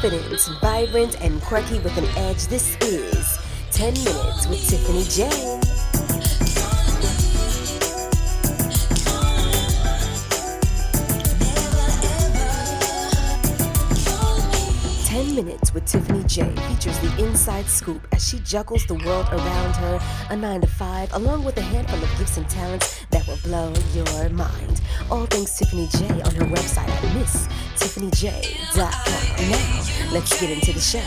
Confident, vibrant, and quirky with an edge, this is 10 Minutes with Tiffany J. 10 Minutes with Tiffany J features the inside scoop as she juggles the world around her, a 9 to 5, along with a handful of gifts and talents that will blow your mind. All things Tiffany J on her website at MissTiffanyJ.com. Now, let's get into the show.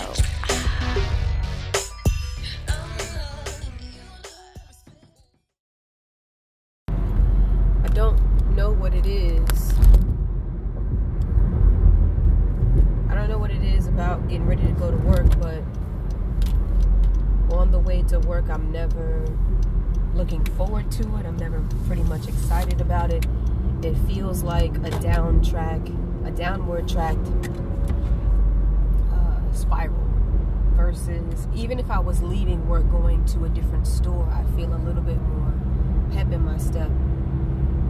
I don't know what it is. I don't know what it is about getting ready to go to work, but on the way to work, I'm never looking forward to it. I'm never pretty much excited about it. It feels like a downward tracked spiral versus even if I was leaving work going to a different store, I feel a little bit more pep in my step,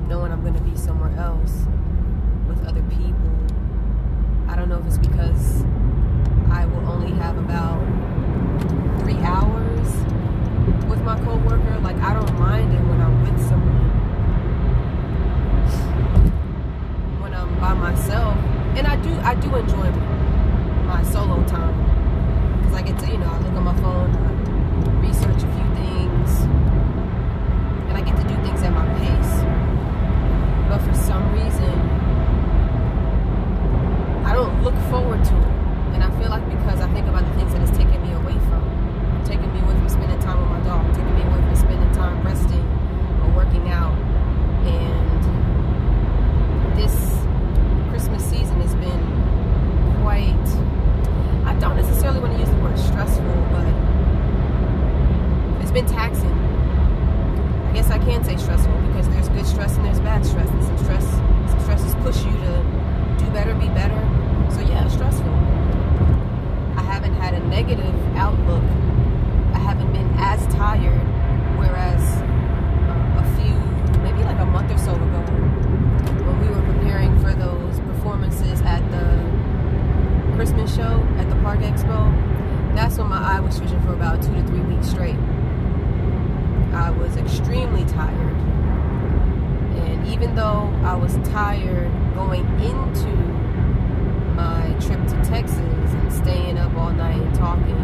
knowing I'm going to be somewhere else with other people. I don't know if it's because I will only have about 3 hours with my coworker. Like, I don't mind it when I'm with someone. When I'm by myself, and I do enjoy my solo time because I get to, I look at my phone, I research a few things, and I get to do things at my pace. But for some reason, I don't look forward to it. And I feel like because I think about the things that it's taking me away from spending time with my dog, taking me away from spending time resting or working out. And this Christmas season has been quite, I don't necessarily want to use the word stressful, but it's been taxing. I guess I can say stressful because there's good stress and there's bad stress. And some stresses push you to do better, be better. So yeah, stressful. I haven't had a negative outlook. I haven't been as tired, whereas maybe like a month or so ago, when we were preparing for those performances at the Christmas show at the Park Expo, that's when my eye was twitching for about 2 to 3 weeks straight. I was extremely tired. And even though I was tired going into my trip to Texas and staying up all night and talking,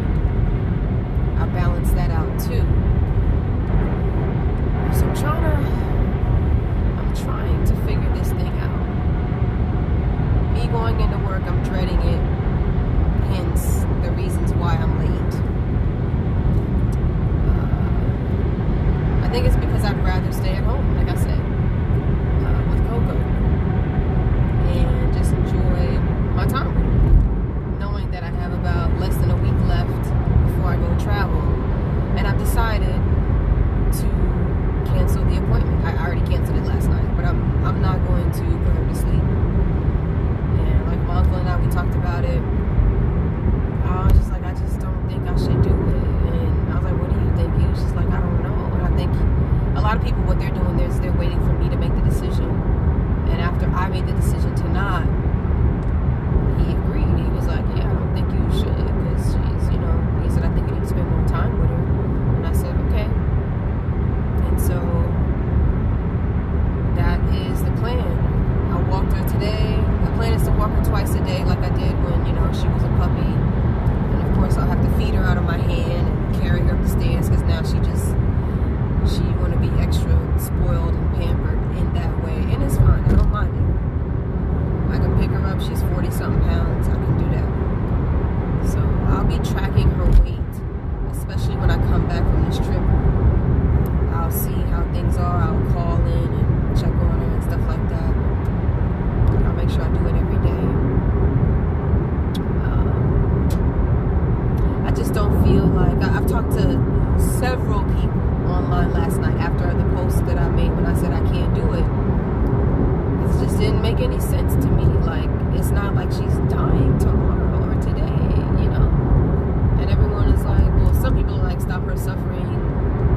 I balanced that out too. So I'm trying to figure this thing out. Me going into work, I'm dreading it, hence the reasons why I'm late. I think it's because I'd rather stay at home, like I said, with Coco, and just enjoy my time with her, knowing that I have about less than a week left before I go travel. And I've decided to cancel the appointment. I already canceled it last night, but I'm not going to put her to sleep. And like my uncle and I, we talked about it. I was just like, I just don't think I should do it. And I was like, what do you think? He was just like, I don't know. And I think a lot of people, what they're doing is they're waiting for me to make the decision. And after I made the decision to not, he agreed. He was like, yeah, I don't think you should, because she's, he said, I think you need to spend more time with her. And I said, okay. And so that is the plan. I walked her today. The plan is to walk her twice a day like I did when, she was a puppy. And of course, I'll have to feed her out of my hand and carry her up the stairs because now she want to be extra spoiled and pampered in that way. And it's fine. I don't mind it. I can pick her up. She's 40-something pounds. I can do that. So I'll be tracking her weight, especially when I come back from this trip. I'll see how things are. I'll call in and check on her and stuff like that. I'll make sure I do it every day. I just don't feel like... I've talked to several people online last night after the post that I made when I said I can't do it. It just didn't make any sense to me. Like, it's not like she's dying tomorrow or today, And everyone is like, well, some people are like, stop her suffering,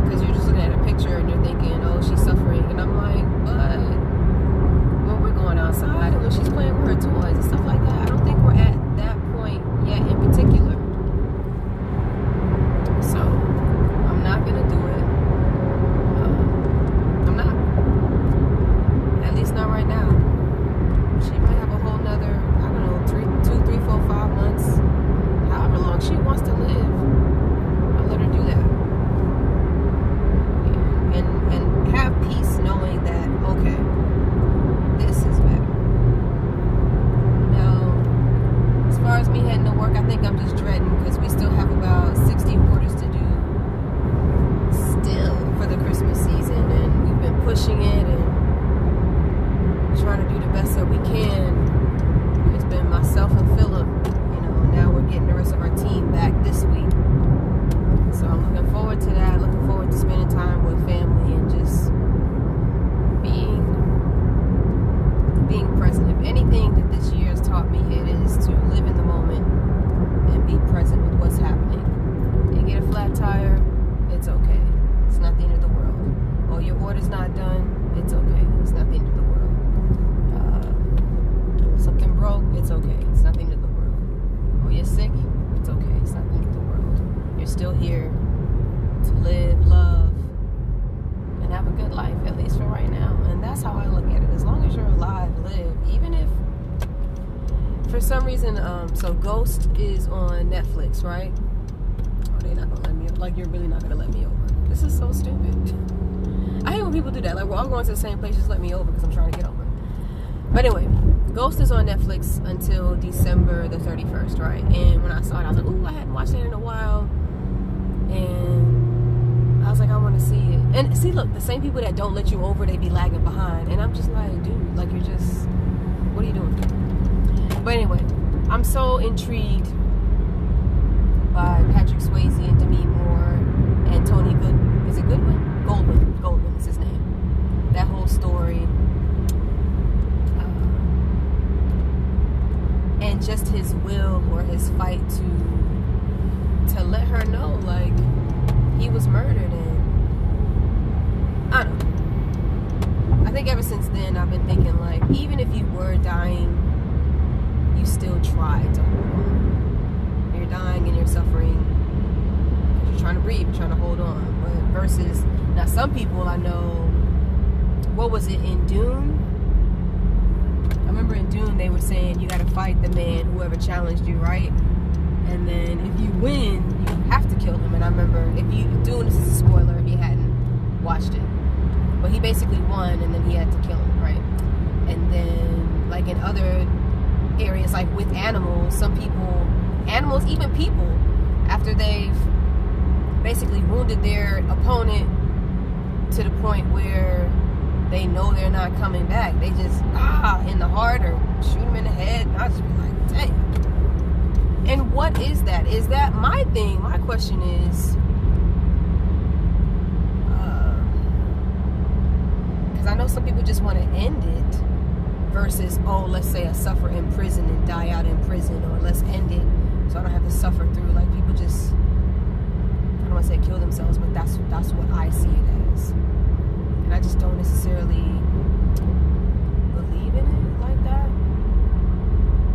because you're just looking at a picture and you're thinking, oh, she's suffering. And I'm like, but when we're going outside and when she's playing with her toys and stuff like that, I don't think we're at that point yet anything that this year has taught me, it is to live in the moment and be present with what's happening. You get a flat tire, it's okay. It's not the end of the world. Oh, your order's not done, it's okay. It's not the end of the world. Something broke, it's okay. It's not the end of the world. Oh, you're sick, it's okay. It's not the end of the world. You're still here to live, love, and have a good life, at least for right now. And that's how I look at it. As long as you're alive, live. Even if, for some reason, so Ghost is on Netflix, right? Oh, they're not gonna let me, like, you're really not gonna let me over. This is so stupid. I hate when people do that. Like, we're all going to the same place, just let me over because I'm trying to get over. But anyway, Ghost is on Netflix until December the 31st, right? And when I saw it, I was like, ooh, I hadn't watched that in a while. And I was like, I want to see it. And see, look, the same people that don't let you over, they be lagging behind. And I'm just like, dude, like, you're just, what are you doing? But anyway, I'm so intrigued by Patrick Swayze and Demi Moore and Tony Goodwin. Is it Goodwin? Goldwyn is his name. That whole story. And just his will or his fight to let her know, like, he was murdered. And I don't know. I think ever since then I've been thinking, like, even if you were dying, you still try to hold on. You're dying and you're suffering because you're trying to breathe, you're trying to hold on. But versus, now some people I know, what was it, in Dune? I remember in Dune they were saying you gotta fight the man, whoever challenged you, right? And then if you win, you have to kill him. And I remember, Dune, this is a spoiler if you hadn't watched it, but he basically won and then he had to kill him, right? And then, like, in other areas, like with animals, some people, animals, even people, after they've basically wounded their opponent to the point where they know they're not coming back, they just in the heart or shoot them in the head, and I just be like, dang. And what is that? Is that my thing? My question is, because I know some people just want to end it versus, oh, let's say I suffer in prison and die out in prison, or let's end it so I don't have to suffer through. Like, people just, I don't want to say kill themselves, but that's what I see it as. And I just don't necessarily believe in it like that.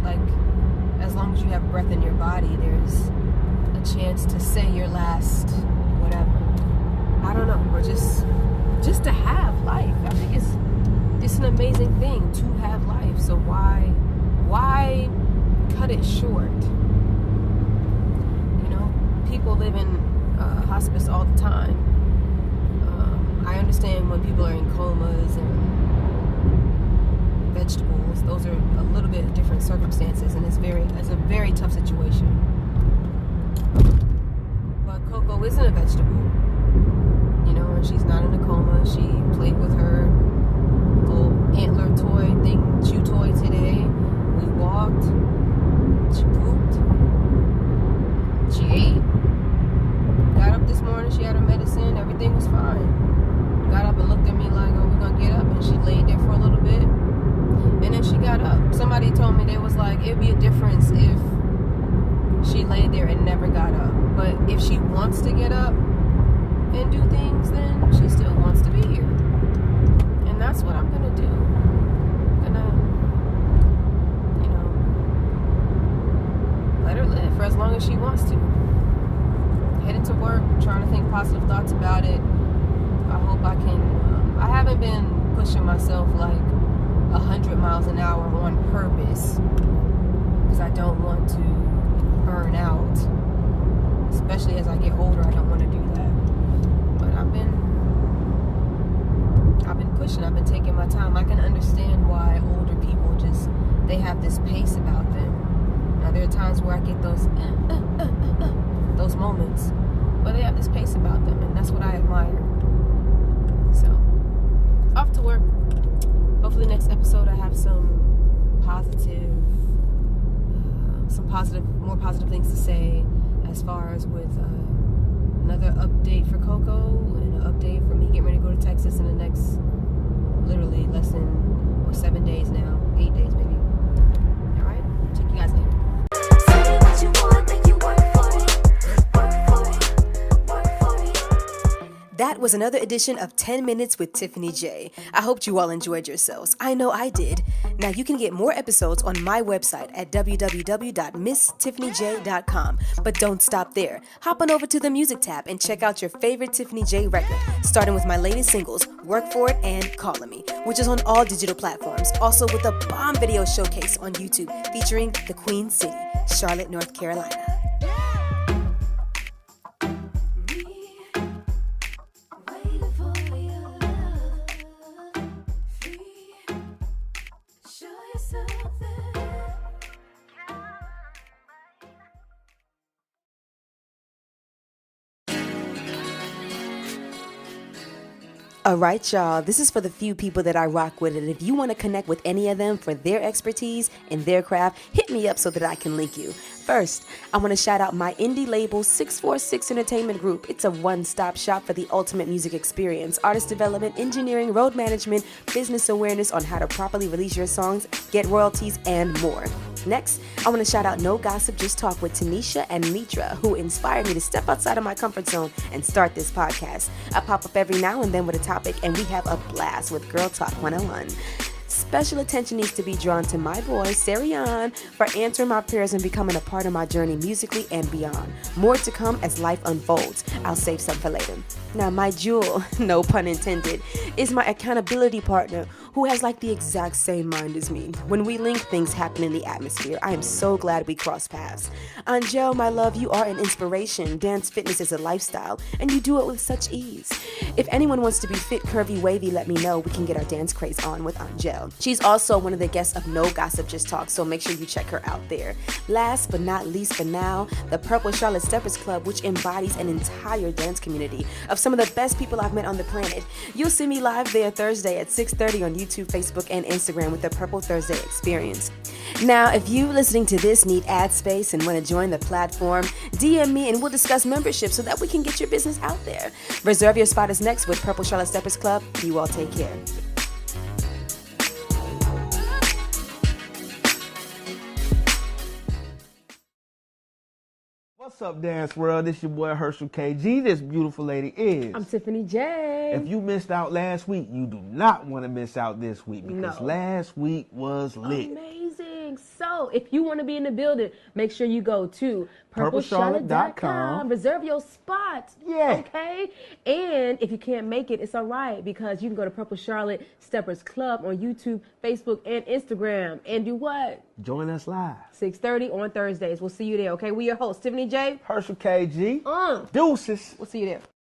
Like, as long as you have breath in your body, there's a chance to say your last whatever. I don't know, or just to have life. I think it's an amazing thing to have life. So why cut it short? You know, people live in hospice all the time. I understand when people are in comas and vegetables; those are a little bit different circumstances, and it's a very tough situation. But Coco isn't a vegetable, you know, and she's not in a coma. She played with her little antler toy thing, chew toy today. We walked. She pooped. She ate. Got up this morning. She had her medicine. Everything was fine. Got up and looked at me like, oh, we're gonna get up, and she laid there for a little bit, and then she got up. Somebody told me, they was like, it'd be a difference if she laid there and never got up, but if she wants to get up and do things, then she still wants to be here, and that's what I'm gonna do. I'm gonna, you know, let her live for as long as she wants to. Headed to work, trying to think positive thoughts about it. I hope I can, I haven't been pushing myself like 100 miles an hour on purpose because I don't want to burn out. Especially as I get older, I don't want to do that. But I've been pushing, I've been taking my time. I can understand why older people just, they have this pace about them. Now there are times where I get those moments, but they have this pace about them, and that's what I admire. So, off to work. Hopefully next episode I have some more positive things to say, as far as with another update for Coco and an update for me getting ready to go to Texas in the next, literally less than 7 days now, 8 days maybe. That was another edition of 10 Minutes with Tiffany J. I hope you all enjoyed yourselves. I know I did. Now you can get more episodes on my website at www.misstiffanyj.com. But don't stop there. Hop on over to the music tab and check out your favorite Tiffany J record, starting with my latest singles, Work For It and Callin' Me, which is on all digital platforms. Also with a bomb video showcase on YouTube featuring the Queen City, Charlotte, North Carolina. All right, y'all, this is for the few people that I rock with, and if you want to connect with any of them for their expertise in their craft, hit me up so that I can link you. First, I want to shout out my indie label 646 Entertainment Group. It's a one-stop shop for the ultimate music experience, artist development, engineering, road management, business awareness on how to properly release your songs, get royalties, and more. Next, I want to shout out No Gossip, Just Talk with Tanisha and Mitra, who inspired me to step outside of my comfort zone and start this podcast. I pop up every now and then with a topic, and we have a blast with Girl Talk 101. Special attention needs to be drawn to my boy, Sarian, for answering my prayers and becoming a part of my journey musically and beyond. More to come as life unfolds. I'll save some for later. Now, my jewel, no pun intended, is my accountability partner, who has like the exact same mind as me. When we link, things happen in the atmosphere. I am so glad we crossed paths. Angel, my love, you are an inspiration. Dance fitness is a lifestyle, and you do it with such ease. If anyone wants to be fit, curvy, wavy, let me know. We can get our dance craze on with Angel. She's also one of the guests of No Gossip, Just Talk, so make sure you check her out there. Last but not least for now, the Purple Charlotte Steppers Club, which embodies an entire dance community of some of the best people I've met on the planet. You'll see me live there Thursday at 6:30 on YouTube, Facebook, and Instagram with the Purple Thursday Experience. Now, if you listening to this need ad space and want to join the platform, DM me and we'll discuss membership so that we can get your business out there. Reserve your spot is next with Purple Charlotte Steppers Club. You all take care. What's up, Dance World? This your boy Herschel KG. This beautiful lady is. I'm Tiffany J. If you missed out last week, you do not want to miss out this week because last week was lit. Amazing. So, if you want to be in the building, make sure you go to purplecharlotte.com. Reserve your spot. Yeah. Okay? And if you can't make it, it's all right because you can go to Purple Charlotte Steppers Club on YouTube, Facebook, and Instagram. And do what? Join us live. 6:30 on Thursdays. We'll see you there, okay? We your hosts, Tiffany J. Herschel KG. Uh. Deuces. We'll see you there.